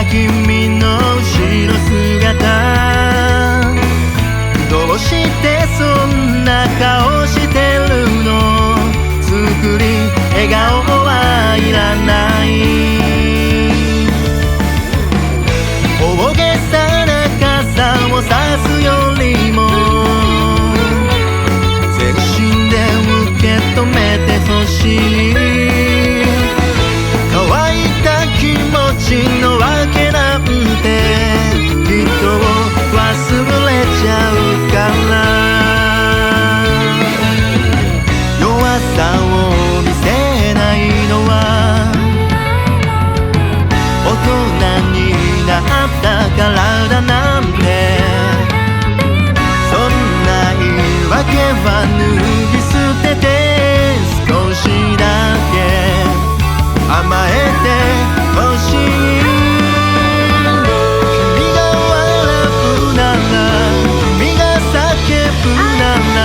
な君の後ろ姿、どうしてそんな顔してるの？作り笑顔はいらない。大げさな傘を差すよりも全身で受け止めてほしい。乾いた気持ちのわけなんてきっと忘れちゃうから。弱さを見せないのは大人になったからだなんて、そんな言い訳は脱ぎ捨てて少しだけ甘えてほしい。君が笑うなら、君が叫ぶなら、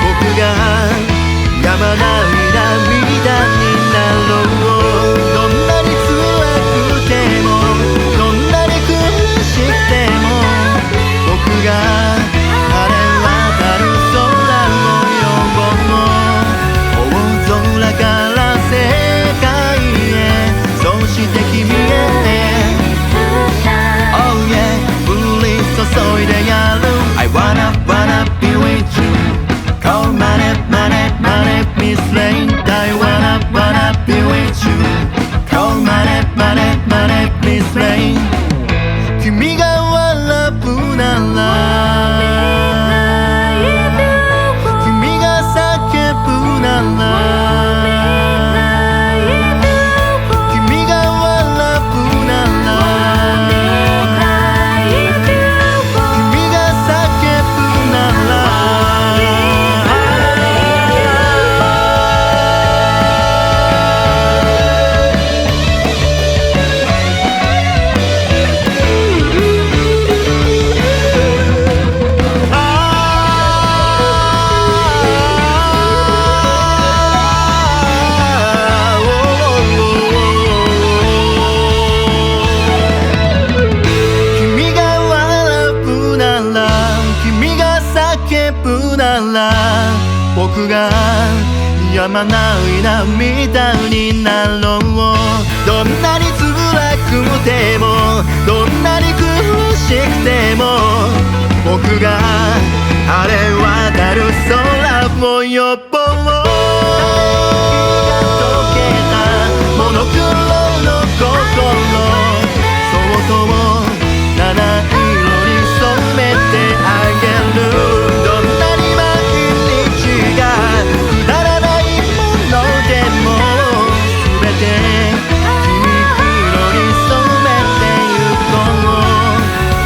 僕が止まない涙になろう。どんなに辛くてもどんなに苦しくても、僕が晴れ渡る空を呼ぼう。大空から世界へ、そして君へ Oh yeah 降り注いでやる。 I wanna be with you Call money money money Miss Rain I wanna be with you Call money money money Miss Rain 君が笑うなら、君が叫ぶなら、君が笑うなら、君が叫ぶなら。僕が止まない涙になろう。どんなに辛くてもどんなに苦しくても、僕が晴れ渡る空を呼ぼう。溶けたモノクロの心、そっと七色に染めてあげる。どんなに毎日がくだらないものでも全て君色に染めてゆこう。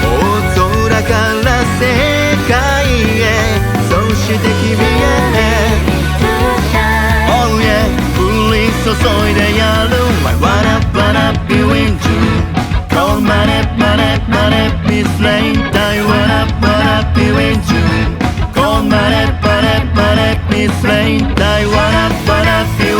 大空から世界へ、そして君へ Oh yeah 降り注いでやる。 I wanna be with you Call money money money Miss Rain I wanna be with you Call money money money Miss Rain I wanna be with you